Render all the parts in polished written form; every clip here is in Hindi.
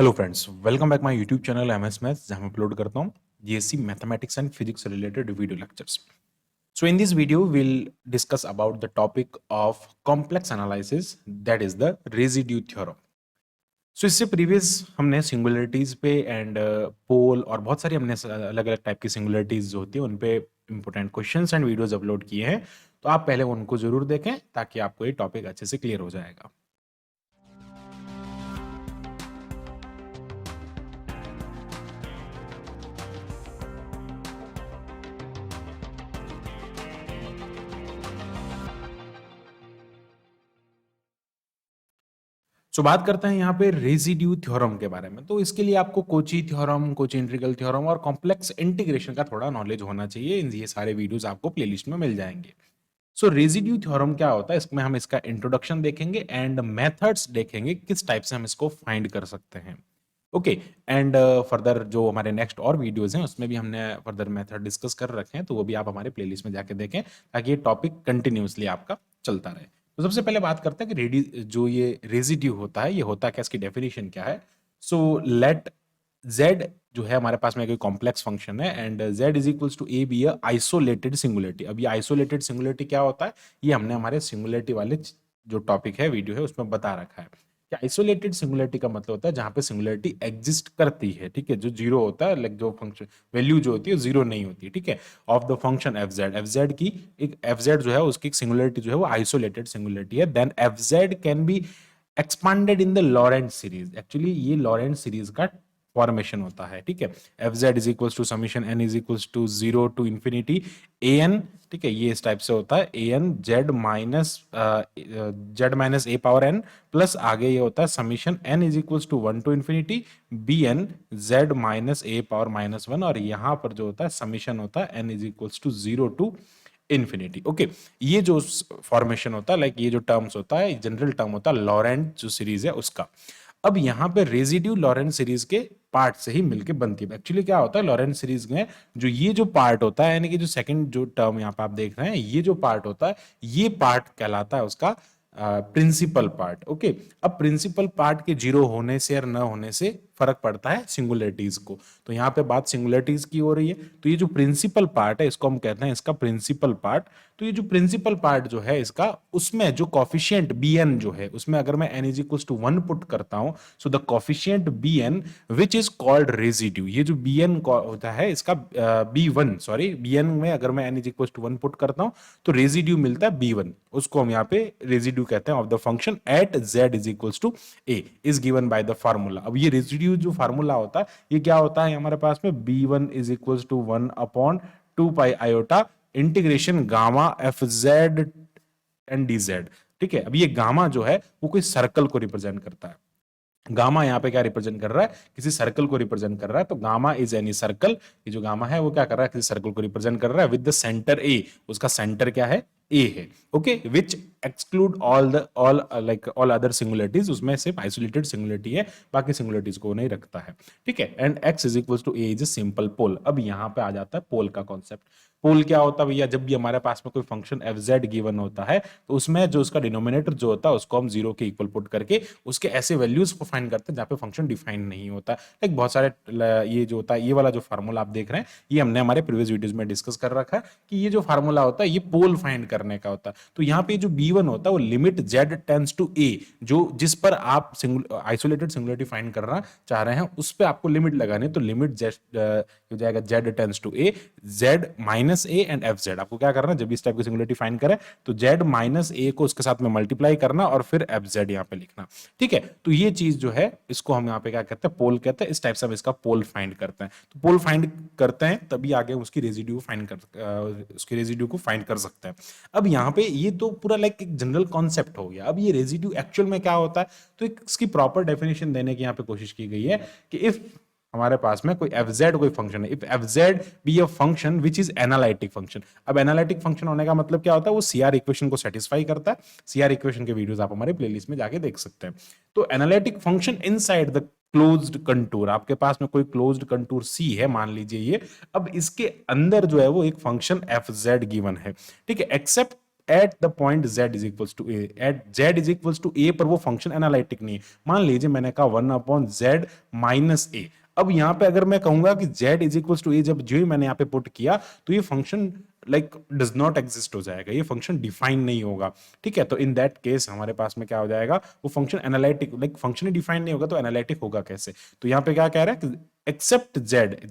Hello friends, welcome back my YouTube channel MS maths जहां मैं अपलोड करता हूं GSC mathematics and physics related video lectures. So in this video will discuss about the topic of complex analysis, that is the residue theorem. So इससे प्रीवियस हमने सिंगुलरिटीज पे एंड पोल और बहुत सारी हमने अलग अलग टाइप की सिंगुलरिटीज जो होती है उन पे important questions and videos upload किए हैं। तो आप पहले उनको जरूर देखें ताकि आपको ये टॉपिक अच्छे से क्लियर हो जाएगा। सो बात करते हैं यहाँ पे रेजिड्यू थ्योरम के बारे में। तो इसके लिए आपको Kochi theorem, Kochi integral theorem और कॉम्प्लेक्स इंटीग्रेशन का थोड़ा नॉलेज होना चाहिए। ये सारे वीडियोस आपको प्लेलिस्ट में मिल जाएंगे। सो रेजिड्यू थ्योरम क्या होता है, इसमें हम इसका इंट्रोडक्शन देखेंगे एंड मेथड्स देखेंगे किस टाइप से हम इसको फाइंड कर सकते हैं। ओके, एंड फर्दर जो हमारे नेक्स्ट और वीडियोस हैं उसमें भी हमने फर्दर मेथड डिस्कस कर रखे हैं, तो वो भी आप हमारे प्लेलिस्ट में जाके देखें ताकि ये टॉपिक कंटिन्यूसली आपका चलता रहे। तो सबसे पहले बात करते हैं कि जो ये रेजिड्यू होता है ये होता क्या, इसकी डेफिनेशन क्या है। सो लेट z जो है हमारे पास में कोई कॉम्प्लेक्स फंक्शन है and z is equals to a be a isolated singularity. अब ये आइसोलेटेड सिंगुलरिटी क्या होता है, ये हमने हमारे सिंगुलरिटी वाले जो टॉपिक है वीडियो है उसमें बता रखा है कि आइसोलेटेड सिंगुलरिटी का मतलब होता है जहां पे सिंगुलरिटी एग्जिस्ट करती है, ठीक है, जो जीरो होता है, लाइक जो फंक्शन वैल्यू जो होती है जीरो नहीं होती, ठीक है, of the function F Z की एक एफ जेड जो है उसकी एक सिंगुलरिटी जो है वो आइसोलेटेड सिंगुलरिटी है। Then f z can be expanded in the Laurent series. Actually ये लॉरेंट सीरीज का फॉर्मेशन होता है, ठीक है। F Z is equals to summation n is equals to zero to infinity a n, ठीक है, ये इस टाइप से होता है a n Z minus A power n plus आगे ये होता है summation n is equals to one to infinity B N Z minus A power minus one, और यहां पर जो होता है समीशन होता है N is equals to zero to infinity. Okay, ये जो फॉर्मेशन होता है, लाइक ये जो टर्म्स होता है, जनरल टर्म होता है लॉरेंट जो सीरीज है उसका। अब यहाँ पे रेजिड्यू लॉरेंट सीरीज के पार्ट से ही मिलके बनती है। एक्चुअली क्या होता है लॉरेंट सीरीज में जो ये जो पार्ट होता है, यानी कि जो सेकंड जो टर्म यहाँ पे आप देख रहे हैं, ये जो पार्ट होता है ये पार्ट कहलाता है उसका प्रिंसिपल पार्ट। ओके, अब प्रिंसिपल पार्ट के जीरो होने से और न होने से फर्क पड़ता है सिंगुलरिटीज को। तो यहाँ पे बात सिंगुलरिटीज की हो रही है, तो ये जो प्रिंसिपल पार्ट है इसको हम कहते हैं इसका प्रिंसिपल पार्ट। तो ये जो प्रिंसिपल पार्ट जो है इसका, उसमें जो कॉफिशिएंट बी एन जो है उसमें अगर मैं N is equals to one put करता हूं, so the coefficient B N which is called residue, ये जो बी एन होता है इसका B one, sorry B N में अगर मैं N is equals to one put करता हूं तो रेजिड्यू मिलता है बी वन, उसको हम यहाँ पे रेजिड्यू कहते हैं of the function at Z is equals to A is given by the formula. अब ये रेजिड्यू जो फार्मूला होता है ये क्या होता है हमारे पास में, B one is equals to one upon two pi iota integration gamma F Z and D Z, ठीक है। अब ये गामा जो है वो कोई सर्कल को रिप्रेजेंट करता है। गामा यहाँ पे क्या रिप्रेजेंट कर रहा है, किसी सर्कल को रिप्रेजेंट कर रहा है। तो गामा इज एनी सर्कल, ये जो गामा है वो क्या कर रहा है, किसी सर्कल को रिप्रेजेंट कर रहा है विद द सेंटर ए, उसका सेंटर क्या है, ए है। Okay, which exclude all like all other singularities, उसमें सिर्फ आइसोलेटेड सिंगुलरिटी है, बाकी सिंगुलरिटीज को नहीं रखता है, ठीक है। And x is equal to A is a simple pole. अब यहाँ पे आ जाता है पोल का कॉन्सेप्ट। पोल क्या होता है भैया, जब भी हमारे पास में कोई फंक्शन एफ जेड गिवन होता है तो उसमें जो उसका डिनोमिनेटर जो होता है उसको हम जीरो के इक्वल पुट करके उसके ऐसे वैल्यूज को फाइंड करते हैं जहाँ पे फंक्शन डिफाइन नहीं होता। लाइक बहुत सारे ये जो होता है, ये वाला जो फार्मूला आप देख रहे हैं ये हमने हमारे प्रीवियस वीडियोज में डिस्कस कर रखा है कि ये जो फार्मूला होता है ये पोल फाइंड करने का होता है। तो यहाँ पे जो बी वन होता है वो लिमिट जेड टेंस टू ए, जो जिस पर आप आइसोलेटेड सिंगुलरिटी फाइंड करना चाह रहे हैं उस पर आपको लिमिट लगानी है। तो लिमिट जेड हो जाएगा Z tends to A Z minus A and F Z. आपको क्या करना है, जब इस टाइप की सिंगुलरिटी फाइंड करें तो जेड माइनस ए को उसके साथ में मल्टीप्लाई करना और फिर एफ जेड यहाँ पे लिखना, ठीक है। तो ये चीज जो है इसको हम यहाँ पे क्या कहते हैं, पोल कहते हैं। इस टाइप से हम इसका पोल फाइंड करते हैं। तो पोल फाइंड करते हैं तभी आगे उसकी रेजिड्यू उसकी रेजिड्यू को फाइंड कर सकते हैं। अब यहाँ पे ये तो पूरा लाइक एक जनरल कॉन्सेप्ट हो गया। अब ये रेजिड्यू एक्चुअल में क्या होता है, तो इसकी प्रॉपर डेफिनेशन देने की यहाँ पे कोशिश की गई है कि इफ हमारे पास में कोई एफ जेड कोई फंक्शन है, if F Z be a function which is analytic function. अब एनालिटिक फंक्शन होने का मतलब क्या होता है, वो सीआर इक्वेशन को सेटिस्फाई करता है। सीआर इक्वेशन के वीडियोस आप हमारे प्लेलिस्ट में जाके देख सकते हैं। तो analytic function inside the closed contour, आपके पास में कोई क्लोज्ड कंटूर सी है मान लीजिए ये, अब इसके अंदर जो है वो एक फंक्शन एफ जेड गिवन है, ठीक है। Except at the point z is equals to a, at z is equals to a पर वो फंक्शन एनालिटिक नहीं है। मान लीजिए मैंने कहा 1/z माइनस ए। अब यहां पे अगर मैं कहूंगा कि z इज इक्वल्स टू ए, जब जो ही मैंने यहां पे पुट किया तो ये function like does not exist हो जाएगा, ये फंक्शन डिफाइन नहीं होगा। ठीक है, तो इन दैट केस हमारे पास में क्या हो जाएगा, वो फंक्शन एनालिटिक, लाइक फंक्शन ही डिफाइन नहीं होगा तो एनालिटिक होगा कैसे। तो यहाँ पे क्या कह रहा है कि एक्सेप्ट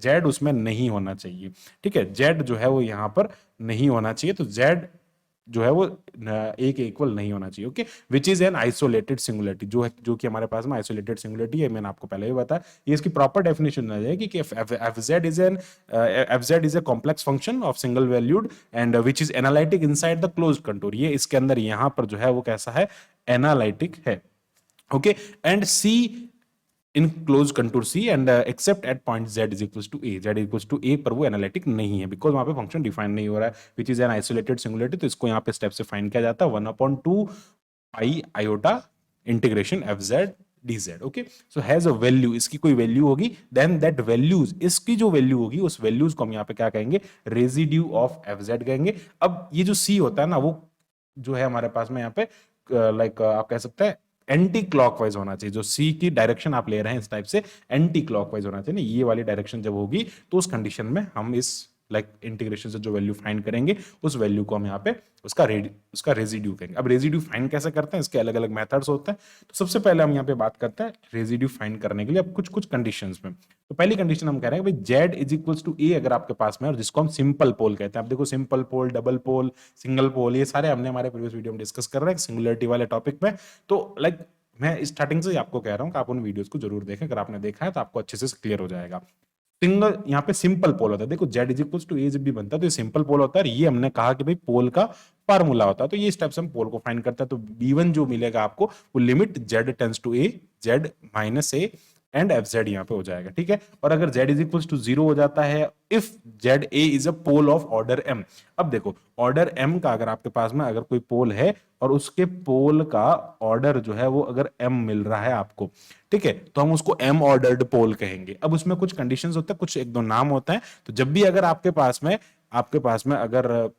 z उसमें नहीं होना चाहिए। ठीक है, z जो है वो यहाँ पर नहीं होना चाहिए, तो z जो है वो ए के इक्वल नहीं होना चाहिए। Okay, which is an isolated singularity, जो कि हमारे पास में आइसोलेटेड सिंगुलरिटी है, मैंने आपको पहले ही बताया। ये इसकी प्रॉपर डेफिनेशन आ जाएगी कि F Z is a complex function of single valued and which is analytic inside the closed contour. ये इसके अंदर यहाँ पर जो है वो कैसा है, एनालिटिक है। Okay, and c in close contour c and except at point z is equals to a, z equals to a पर वो एनालिटिक नहीं है, बिकॉज वहां पे फंक्शन डिफाइन नहीं हो रहा है, which is an isolated singularity. तो इसको यहाँ पे स्टेप से फाइंड किया जाता है 1/2 पाई iota integration F Z D Z. Okay, so has a value, इसकी कोई वैल्यू होगी, देन दैट वैल्यूज, इसकी जो वैल्यू होगी उस वैल्यूज को हम यहाँ पे क्या कहेंगे, रेजिड्यू ऑफ एफ जेड कहेंगे। अब ये जो सी होता है ना, वो जो है हमारे पास में यहाँ पे लाइक आप कह सकते हैं एंटी क्लॉकवाइज होना चाहिए। जो सी की डायरेक्शन आप ले रहे हैं इस टाइप से एंटी क्लॉकवाइज होना चाहिए ना, ये वाली डायरेक्शन जब होगी तो उस कंडीशन में हम इस लाइक इंटीग्रेशन से जो वैल्यू फाइंड करेंगे उस वैल्यू को हम यहाँ पे उसका रेजिड्यू कहेंगे। अब रेजिड्यू फाइंड कैसे करते हैं, इसके अलग अलग मेथड्स होते हैं। तो सबसे पहले हम यहाँ पे बात करते हैं रेजिड्यू फाइंड करने के लिए अब कुछ कंडीशंस में। तो पहली कंडीशन हम कह रहे हैं भाई जेड इज इक्वल्स टू ए अगर आपके पास में, और जिसको हम सिंपल पोल कहते हैं। आप देखो सिंपल पोल, डबल पोल, सिंगल पोल, ये सारे हमने हमारे प्रीवियस वीडियो में डिस्कस कर रहे हैं सिंगुलरिटी वाले टॉपिक में। तो लाइक मैं स्टार्टिंग से ही आपको कह रहा हूं कि आप उन वीडियोस को जरूर देखें, अगर आपने देखा है तो आपको अच्छे से क्लियर हो जाएगा। सिंगल यहाँ पे सिंपल पोल होता है, देखो z इज इक्वल्स टू ए जब भी बनता है तो ये सिंपल पोल होता है। ये हमने कहा कि भाई पोल का फार्मूला होता है, तो ये स्टेप्स हम पोल को फाइंड करते हैं। तो b1 जो मिलेगा आपको वो limit z tends to a, z minus a and F Z यहाँ पे हो जाएगा। ठीक है, और अगर z इज इक्वल्स टू 0 हो जाता है if Z A is a pole of order m। अब देखो ऑर्डर m का अगर आपके पास में अगर कोई पोल है और उसके पोल का ऑर्डर जो है वो अगर m मिल रहा है आपको, ठीक है, तो हम उसको m ऑर्डर्ड पोल कहेंगे। अब उसमें कुछ कंडीशंस होते हैं, कुछ एक दो नाम होते हैं। तो जब भी अगर आपके पास में अगर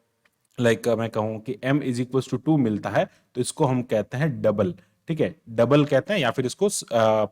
लाइक मैं कहूं कि m इज इक्वल्स टू 2 मिलता है तो इसको हम कहते हैं डबल। ठीक है, डबल कहते हैं या फिर इसको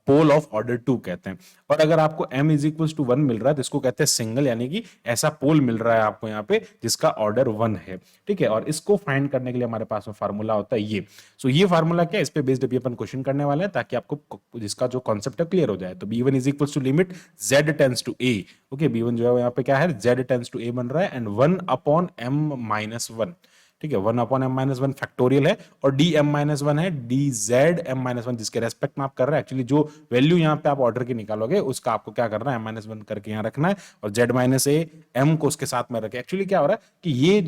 पोल ऑफ ऑर्डर 2 कहते हैं। और अगर आपको m इज इक्वल्स टू 1 मिल रहा है तो इसको कहते हैं सिंगल, यानी कि ऐसा पोल मिल रहा है आपको यहाँ पे जिसका ऑर्डर 1 है। ठीक है, और इसको फाइंड करने के लिए हमारे पास में फार्मूला होता है ये। सो ये फार्मूला क्या है, इस पे बेस्ड अभी अपन क्वेश्चन करने वाले हैं ताकि आपको जिसका जो कॉन्सेप्ट है क्लियर हो जाए। तो b1 is equals to limit z tends to a। Okay, b1 जो है यहाँ पे क्या है, z टेंड्स टू a बन रहा है एंड 1/m-1। ठीक है, 1/m-1 फैक्टोरियल है और dm-1 है, dzm-1 जिसके रेस्पेक्ट में आप कर रहे हैं। एक्चुअली जो वैल्यू यहाँ पे आप ऑर्डर की निकालोगे उसका आपको क्या करना है, m-1 करके यहाँ रखना है और z-a m को उसके साथ में रखे। एक्चुअली क्या हो रहा है कि ये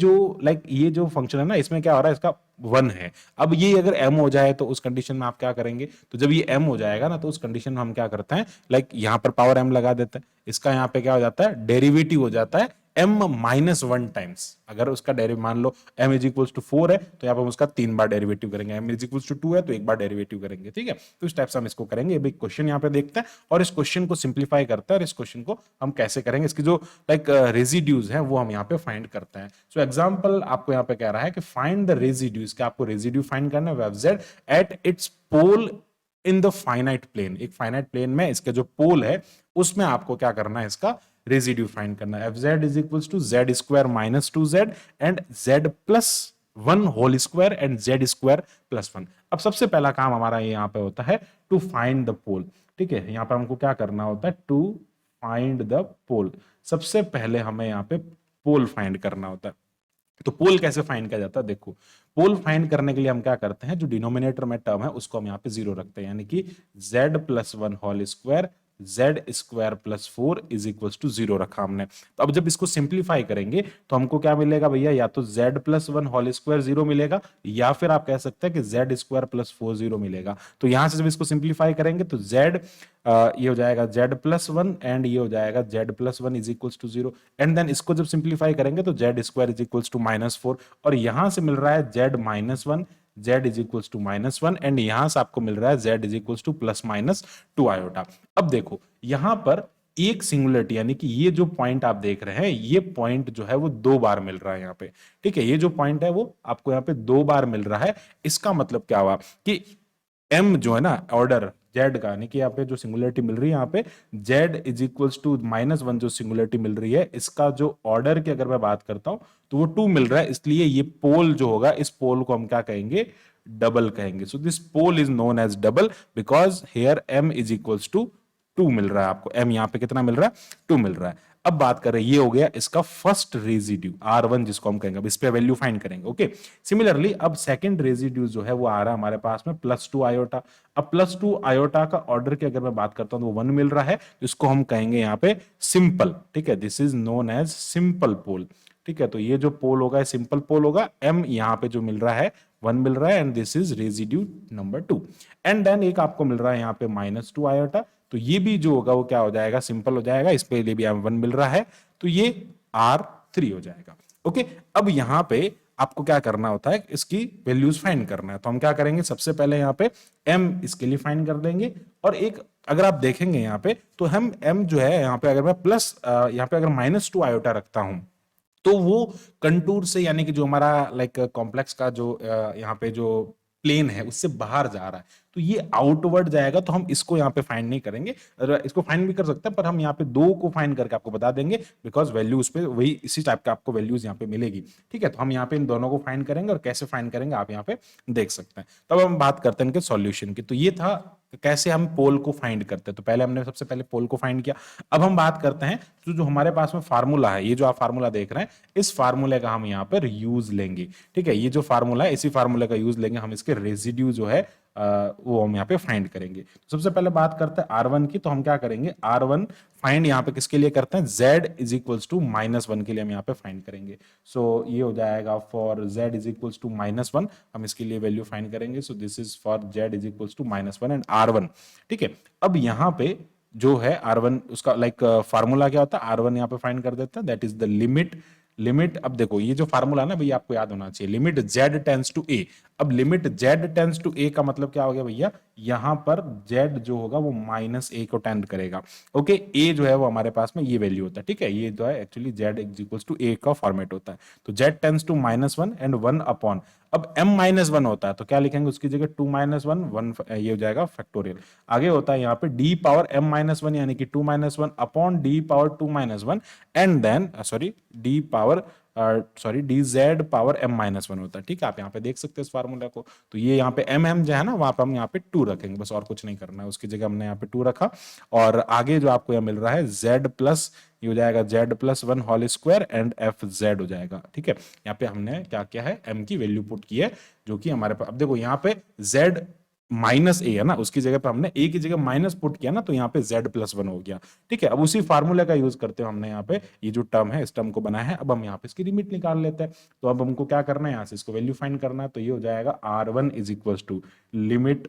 जो फंक्शन है ना, इसमें क्या हो रहा है, इसका 1 है। अब ये अगर m हो जाए तो उस कंडीशन में आप क्या करेंगे, तो जब ये m हो जाएगा ना तो उस कंडीशन में हम क्या करते हैं, लाइक यहाँ पर पावर m लगा देते हैं। इसका यहाँ पे क्या हो जाता है, डेरिवेटिव हो जाता है m-1 टाइम्स। अगर उसका डेरिवेटिव मान लो m इज इक्वल्स टू 4 है तो यहाँ पर हम उसका 3 बार डेरिवेटिव करेंगे, m इज इक्वल्स टू 2 है तो 1 बार डेरिवेटिव करेंगे। ठीक है, तो इस टाइप से हम इसको करेंगे। अभी क्वेश्चन यहाँ पे देखते हैं और इस क्वेश्चन को सिंप्लीफाई करते हैं और इस क्वेश्चन को हम कैसे करेंगे, इसकी जो लाइक रेजिड्यूज हैं वो हम यहाँ पे फाइंड करते हैं। सो एग्जाम्पल आपको यहाँ पे कह रहा है कि फाइंड द रेजिड्यूज, का आपको रेजिड्यू फाइंड करना है F Z at its pole in the finite plane. एक फाइनाइट प्लेन में इसके जो पोल है उसमें आपको क्या करना है, इसका रेजिड्यू फाइंड करना है। F Z is equals to Z square minus 2z and Z plus 1 whole square and Z square plus 1। अब सबसे पहला काम हमारा यहाँ पे होता है टू फाइंड द पोल। ठीक है, यहाँ पर हमको क्या करना होता है, टू फाइंड द पोल। सबसे पहले हमें यहाँ पे पोल फाइंड करना होता है। तो पोल कैसे फाइंड किया जाता है, देखो पोल फाइंड करने के लिए हम क्या करते हैं, जो डिनोमिनेटर में टर्म है उसको हम यहाँ पे 0 रखते हैं, यानी कि z+1 whole square Z square plus 4 is equals to 0 रखा हमने। तो अब जब इसको सिंप्लीफाई करेंगे तो हमको क्या मिलेगा भैया, या तो z+1 होल स्क्वायर 0 मिलेगा या फिर आप कह सकते हैं कि जेड स्क्वायर प्लस 4 0 मिलेगा। तो यहां से जब इसको सिंप्लीफाई करेंगे तो z ये हो जाएगा z+1 एंड ये हो जाएगा z+1 is equals to 0 and then इसको जब सिंप्लीफाई करेंगे तो Z square is equals to -4 और यहां से मिल रहा है z-1 z is equals to -1 and यहां से आपको मिल रहा है z is equals to +-2 iota. अब देखो यहां पर एक सिंगुलरिटी, यानी कि ये जो पॉइंट आप देख रहे हैं, ये पॉइंट जो है वो 2 बार मिल रहा है यहाँ पे। ठीक है, ये जो पॉइंट है वो आपको यहाँ पे 2 बार मिल रहा है। इसका मतलब क्या हुआ कि m जो है ना ऑर्डर z का, यानी कि यहाँ पे जो सिंगुलरिटी मिल रही है यहाँ पे z इज इक्वल्स टू -1 जो सिंगुलरिटी मिल रही है, इसका जो ऑर्डर की अगर मैं बात करता हूं तो वो 2 मिल रहा है। इसलिए ये पोल जो होगा, इस पोल को हम क्या कहेंगे, डबल कहेंगे। So this pole is known as double because here m is equals to 2 मिल रहा है आपको। m यहाँ पे कितना मिल रहा है, 2 मिल रहा है। अब बात करें, ये हो गया इसका फर्स्ट रेजिड्यू R1 जिसको हम कहेंगे, अब इस पे वैल्यू फाइंड करेंगे। ओके, सिमिलरली अब सेकंड रेजिड्यू जो है वो आ रहा है हमारे पास में +2 आयोटा। अब +2 आयोटा का ऑर्डर की अगर मैं बात करता हूं तो वो 1 मिल रहा है, इसको हम कहेंगे यहाँ पे सिंपल। ठीक है, this is known as simple pole. ठीक है, तो ये जो पोल होगा सिंपल पोल होगा। m यहाँ पे जो मिल रहा है 1 मिल रहा है, and this is residue number 2। And then एक आपको मिल रहा है यहाँ पे -2 आयोटा, तो ये भी जो होगा वो क्या हो जाएगा, सिंपल हो जाएगा। इस पे भी 1 मिल रहा है, तो ये R3 हो जाएगा। ओके, अब यहां पे आपको क्या करना होता है, इसकी वैल्यूज फाइंड करना है। तो हम क्या करेंगे, सबसे पहले यहाँ पे m इसके लिए फाइंड कर देंगे। और एक अगर आप देखेंगे यहाँ पे, तो हम m जो है यहाँ पे अगर मैं यहाँ पे अगर -2 आयोटा रखता हूं तो वो कंटूर से, यानी कि जो हमारा लाइक कॉम्प्लेक्स का जो यहाँ पे जो प्लेन है उससे बाहर जा रहा है, तो ये आउटवर्ड जाएगा। तो हम इसको यहाँ पे फाइंड नहीं करेंगे, इसको फाइंड भी कर सकते हैं, पर हम यहाँ पे 2 को फाइंड करके आपको बता देंगे, बिकॉज वैल्यू उस पे वही इसी टाइप का आपको वैल्यूज यहाँ पे मिलेगी। ठीक है, तो हम यहाँ पे इन दोनों को फाइंड करेंगे, और कैसे फाइंड करेंगे आप यहाँ पे देख सकते हैं। तब हम बात करते हैं इनके सॉल्यूशन की। तो ये था कैसे हम पोल को फाइंड करते हैं। तो पहले हमने सबसे पहले पोल को फाइंड किया। अब हम बात करते हैं तो जो हमारे पास में फार्मूला है, ये जो आप फार्मूला देख रहे हैं, इस फार्मूले का हम यहाँ पर यूज लेंगे। ठीक है, ये जो फार्मूला है इसी फार्मूले का यूज लेंगे हम, इसके रेजिड्यू जो है वो हम यहाँ पे फाइंड करेंगे। तो सबसे पहले बात करते हैं R1 की। तो हम क्या करेंगे, R1 फाइंड यहाँ पे किसके लिए करते हैं, z इज इक्वल्स टू -1 के लिए हम यहाँ पे फाइंड करेंगे। सो ये हो जाएगा for z is equals to -1, हम इसके लिए वैल्यू फाइंड करेंगे। So this is for z is equals to -1 and R1। ठीक है, अब यहाँ पे जो है R1 उसका लाइक फार्मूला क्या होता है, R1 यहाँ पे फाइंड कर देते हैं, दैट इज द लिमिट। अब देखो ये जो फार्मूला है ना भैया, आपको याद होना चाहिए, limit z tends to a। अब limit z tends to a का मतलब क्या हो गया भैया, यहां पर z जो होगा वो -a को टेंड करेगा। ओके, a जो है वो हमारे पास में ये वैल्यू होता है। ठीक है, ये जो है actually z equals to a का फॉर्मेट होता है। तो z tends to -1 and 1 upon, अब m-1 होता है तो क्या लिखेंगे उसकी जगह 2 - 1 ये हो जाएगा फैक्टोरियल। आगे होता है यहाँ पे d पावर m-1 यानी कि 2 - 1 upon d power 2 - 1 and then dz power m-1 होता है। ठीक है, आप यहाँ पे देख सकते हैं इस फार्मूला को। तो ये यहाँ पे m जो है ना, वहां पे हम यहाँ पे 2 रखेंगे, बस और कुछ नहीं करना है। उसकी जगह हमने यहाँ पे 2 रखा, और आगे जो आपको यहाँ मिल रहा है z प्लस, ये हो जाएगा z+1 whole square and fz हो जाएगा। ठीक है, यहाँ पे हमने क्या किया है, m की वैल्यू पुट की है, जो कि हमारे पास, अब देखो यहाँ पे z -a है ना, उसकी जगह पे हमने a की जगह माइनस पुट किया ना, तो यहाँ पे z+1 हो गया। ठीक है, अब उसी फार्मूले का यूज करते हुए हमने यहाँ पे ये जो टर्म है, इस टर्म को बनाया है। अब हम यहाँ पे इसकी लिमिट निकाल लेते हैं। तो अब हमको क्या करना है, यहाँ से इसको वैल्यू फाइंड करना है। तो ये हो जाएगा R1 is equal to limit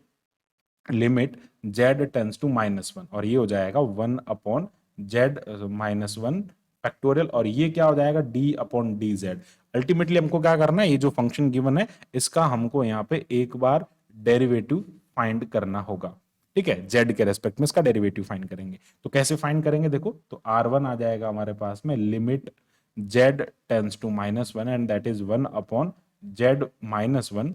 z tends to -1, और ये हो जाएगा 1 अपॉन z-1 फैक्टोरियल, और ये क्या हो जाएगा d अपॉन dz। अल्टीमेटली हमको क्या करना है, ये जो फंक्शन गिवन है इसका हमको यहाँ पे एक बार डेरिवेटिव फाइंड करना होगा। ठीक है, z के रेस्पेक्ट में इसका डेरिवेटिव फाइंड करेंगे। तो कैसे फाइंड करेंगे, देखो तो R1 आ जाएगा हमारे पास में limit z tends to -1 and that is 1 upon z-1।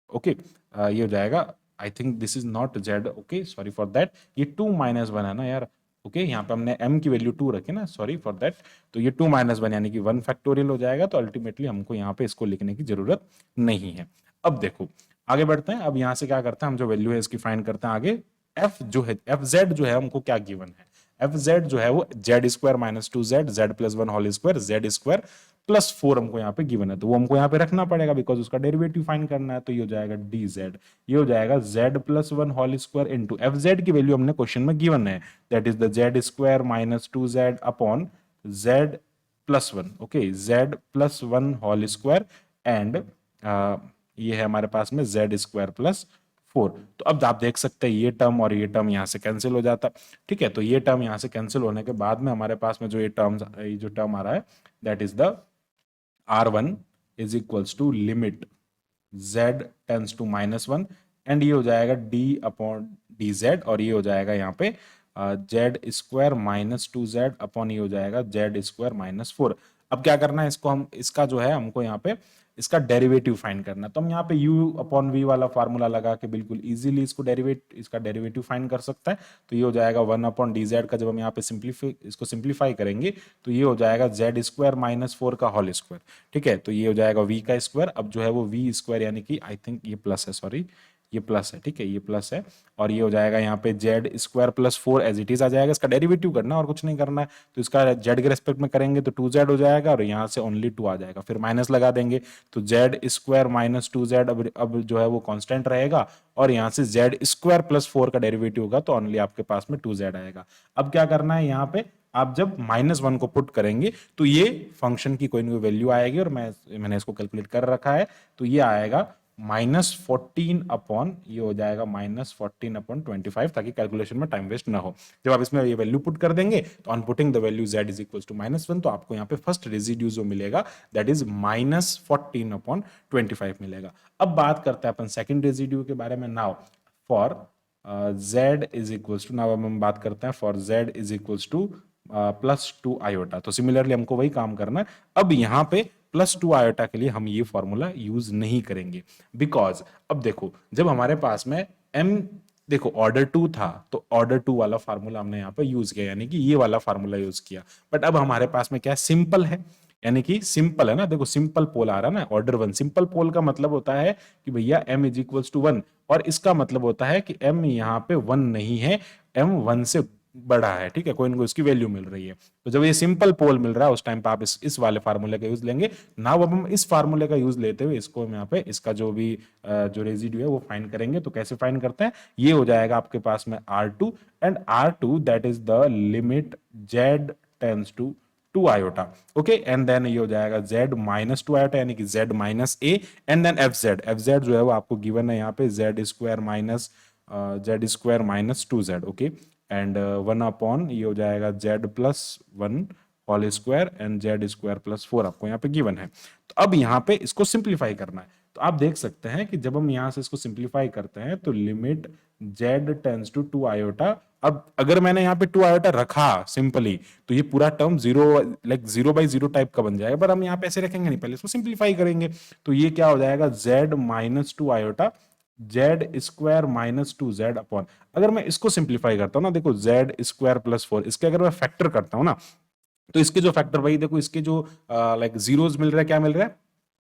Okay, ये हो जाएगा, I think this is not z, okay sorry for that, ये 2 - 1 है ना यार। ओके, यहाँ पे हमने m की वैल्यू 2 रखी ना, सॉरी फॉर दैट। तो ये 2 - 1 यानी कि 1 फैक्टोरियल हो जाएगा। तो अल्टीमेटली हमको यहाँ पे इसको लिखने की जरूरत नहीं है। अब देखो आगे बढ़ते हैं। अब यहाँ से क्या करते हैं, हम जो वैल्यू है इसकी फाइंड करते हैं आगे। f जो है, fz जो है हमको क्या गिवन है, fz जो है वो z² - 2z z+1 whole square z² +4 हमको यहाँ पे गिवन है। तो वो हमको यहाँ पे रखना पड़ेगा, बिकॉज उसका डेरिवेटिव फाइंड करना है। तो ये हो जाएगा dz, ये हो जाएगा z+1 whole square into fz की वैल्यू हमने क्वेश्चन में गिवन है, that is the z² - 2z upon z+1। Okay, z+1 whole square and ये है हमारे पास में z² +4। तो अब आप देख सकते हैं ये टर्म और ये टर्म यहाँ से कैंसिल हो जाता है। ठीक है, तो ये टर्म यहाँ से कैंसिल होने के बाद में हमारे पास में जो ये जो टर्म आ रहा है, that is the R1 is equals to limit z tends to -1 and ये हो जाएगा d अपॉन dz, और ये हो जाएगा यहाँ पे z square minus 2z upon ये हो जाएगा जेड स्क्वायर माइनस 4। अब क्या करना है, इसको हम इसका जो है हमको यहाँ पे इसका डेरिवेटिव फाइंड करना है। तो हम यहाँ पे u अपॉन वी वाला फार्मूला लगा के बिल्कुल इजीली इसका डेरिवेटिव फाइंड कर सकता है। तो ये हो जाएगा 1 अपॉन डी जेड का, जब हम यहाँ पे सिंप्लीफाई करेंगे तो ये हो जाएगा जेड स्क्वायर माइनस 4 का होल स्क्वायर। ठीक है, तो ये हो जाएगा v का स्क्वायर। अब जो है वो v स्क्वायर यानी कि आई थिंक ये प्लस है, सॉरी ये प्लस है, ठीक है ये प्लस है, और ये हो जाएगा यहाँ पे z square plus 4 as it is आ जाएगा। इसका डेरिवेटिव करना और कुछ नहीं करना है, तो इसका जेड के रेस्पेक्ट में करेंगे तो 2z हो जाएगा और यहाँ से ओनली 2 आ जाएगा, फिर माइनस लगा देंगे तो जेड स्क्वायर माइनस 2z अब जो है वो कांस्टेंट रहेगा, और यहाँ से जेड स्क्वायर प्लस 4 का डेरिवेटिव होगा तो ओनली आपके पास में 2z आएगा। अब क्या करना है, यहाँ पे आप जब -1 को पुट करेंगे तो ये फंक्शन की कोई ना कोई वैल्यू आएगी, और मैंने इसको कैलकुलेट कर रखा है, तो ये आएगा -14 अपॉन ये हो जाएगा -14 अपॉन 25, ताकि कैलकुलेशन में टाइम वेस्ट ना हो। जब आप इसमें ये वैल्यू पुट कर देंगे तो on putting the value z is equal to -1, तो आपको यहाँ पे फर्स्ट रेजिड्यू जो मिलेगा दैट इज -14 अपॉन 25 मिलेगा। अब बात करते हैं अपन सेकंड रेजिड्यू के बारे में। Now for z is equal to, now हम बात करते हैं for z is equal to +2 iota. तो सिमिलरली हमको वही काम करना है। अब यहाँ पे +2 आयोटा के लिए हम ये फॉर्मूला यूज नहीं करेंगे, बिकॉज अब देखो जब हमारे पास में m देखो ऑर्डर 2 था तो ऑर्डर 2 वाला फार्मूला हमने यहाँ पे यूज किया, यानी कि ये वाला फार्मूला यूज किया। बट अब हमारे पास में क्या सिंपल है, यानी कि सिंपल है ना, देखो सिंपल पोल आ रहा है ना, ऑर्डर 1। सिंपल पोल का मतलब होता है कि भैया m इज इक्वल टू 1, और इसका मतलब होता है कि m यहाँ पे 1 नहीं है, m 1 से बड़ा है। ठीक है, कोई ना कोई इसकी वैल्यू मिल रही है। तो जब ये सिंपल पोल मिल रहा है उस टाइम पे आप इस वाले फार्मूले का यूज लेंगे। नाउ अब हम इस फार्मूले का यूज लेते हुए इसको हम यहाँ पे इसका जो भी जो रेजिड्यू है वो फाइंड करेंगे। तो कैसे फाइंड करते हैं, ये हो जाएगा आपके पास में R2, and R2 that is the limit z tends to 2 iota. Okay, and then ये हो जाएगा z माइनस 2 आयोटा, यानी कि z minus a, and then fz जो है वो आपको गिवन है यहाँ पे z square minus 2z। Okay, and 1 upon ये हो जाएगा z plus 1 whole square and z square plus 4 आपको यहाँ पे गिवन है। तो अब यहाँ पे इसको सिंप्लीफाई करना है। तो आप देख सकते हैं कि जब हम यहाँ से इसको सिंप्लीफाई करते हैं तो limit z tends to 2 iota. अब अगर मैंने यहाँ पे 2 आयोटा रखा सिंपली तो ये पूरा टर्म 0/0 टाइप का बन जाएगा, पर हम यहाँ पे ऐसे रखेंगे नहीं, पहले इसको सिंप्लीफाई करेंगे। तो ये क्या हो जाएगा, z minus 2 iota Z square minus 2z upon, अगर मैं इसको सिंप्लीफाई करता हूं ना, देखो जेड स्क्वायर प्लस 4, इसके अगर मैं फैक्टर करता हूं ना तो इसके जो फैक्टर भाई देखो इसके जो जीरोस मिल रहा है, क्या मिल रहा है,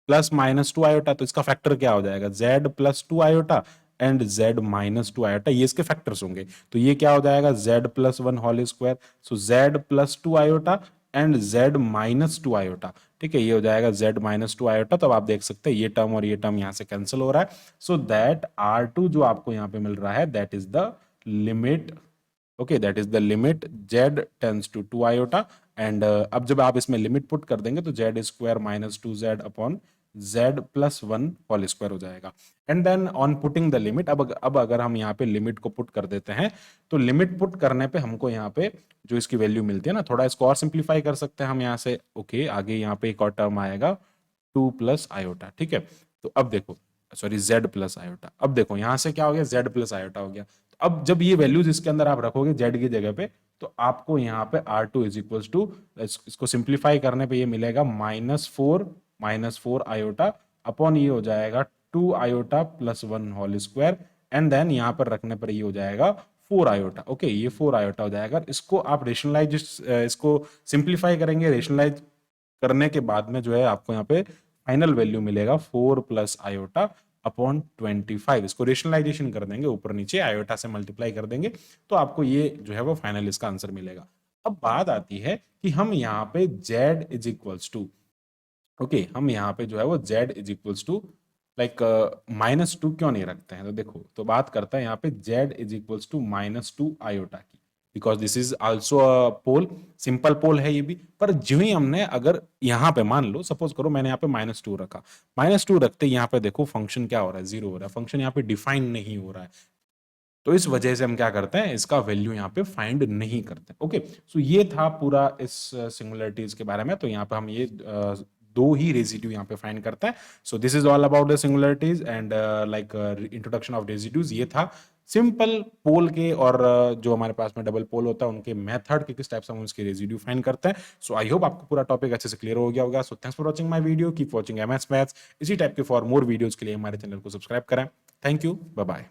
+-2 आयोटा। तो इसका फैक्टर क्या हो जाएगा, z plus 2 iota and z minus 2 iota, ये इसके फैक्टर्स होंगे। तो ये क्या हो जाएगा, z plus 1 whole square, so z plus 2 iota and z minus 2 iota. ठीक है, ये हो जाएगा z माइनस 2 आयोटा। तो आप देख सकते हैं ये टर्म और ये टर्म यहाँ से कैंसिल हो रहा है। सो दैट R2 जो आपको यहाँ पे मिल रहा है that is the limit, okay that is the limit z tends to 2 iota, and अब जब आप इसमें लिमिट पुट कर देंगे तो z square minus 2z upon z plus 1 whole square हो जाएगा। And then on putting the limit, अब अगर हम यहाँ पे लिमिट को पुट कर देते हैं तो लिमिट पुट करने पे हमको यहाँ पे जो इसकी वैल्यू मिलती है ना, थोड़ा इसको और सिंप्लीफाई कर सकते हैं हम यहाँ से। ओके, आगे यहाँ पे एक और टर्म आएगा 2 प्लस आयोटा। ठीक है, तो अब देखो सॉरी z प्लस आयोटा, अब देखो यहाँ से क्या हो गया, z प्लस आयोटा हो गया। तो अब जब ये वैल्यूज इसके अंदर आप रखोगे z की जगह पे तो आपको यहाँ पे R2 इज इक्वल टू, इसको सिंप्लीफाई करने पे ये मिलेगा -4 आयोटा अपॉन ये हो जाएगा 2 iota plus 1 whole square, and then यहाँ पर रखने पर ये हो जाएगा 4 आयोटा। ओके, ये 4 आयोटा हो जाएगा। इसको आप रेशनलाइज, इसको सिंप्लीफाई करेंगे, रेशनलाइज करने के बाद में जो है आपको यहाँ पे फाइनल वैल्यू मिलेगा 4 प्लस आयोटा अपॉन 25। इसको रेशनलाइजेशन कर देंगे, ऊपर नीचे आयोटा से मल्टीप्लाई कर देंगे तो आपको ये जो है वो फाइनल इसका आंसर मिलेगा। अब बात आती है कि हम यहाँ पे z is equals to, okay हम यहाँ पे जो है वो z इज इक्वल्स टू -2 क्यों नहीं रखते हैं। तो देखो, तो बात करता है यहाँ पे z is equals to -2 iota की, because this is also a pole, simple pole है ये भी। पर जो ही हमने अगर यहाँ पे मान लो, सपोज करो मैंने यहाँ पे -2 रखा, -2 रखते यहाँ पे देखो फंक्शन क्या हो रहा है, 0 हो रहा है, फंक्शन यहाँ पे डिफाइन नहीं हो रहा है। तो इस वजह से हम क्या करते हैं, इसका वैल्यू यहाँ पे फाइंड नहीं करते। ओके, सो ये था पूरा इस सिंगुलरिटीज के बारे में। तो यहाँ पे हम ये दो ही रेजिड्यू यहाँ पे फाइंड करते हैं। सो this is all about the singularities and introduction of residues, ये था। सिंपल पोल के और जो हमारे पास में डबल पोल होता है उनके मेथड के किस टाइप से हम उसके रेजिड्यू फाइंड करते हैं। सो आई होप आपको पूरा टॉपिक अच्छे से क्लियर हो गया होगा। So thanks for watching my video, keep watching MS maths. इसी टाइप के फॉर मोर वीडियोस के लिए हमारे चैनल को सब्सक्राइब करें। Thank you, bye bye.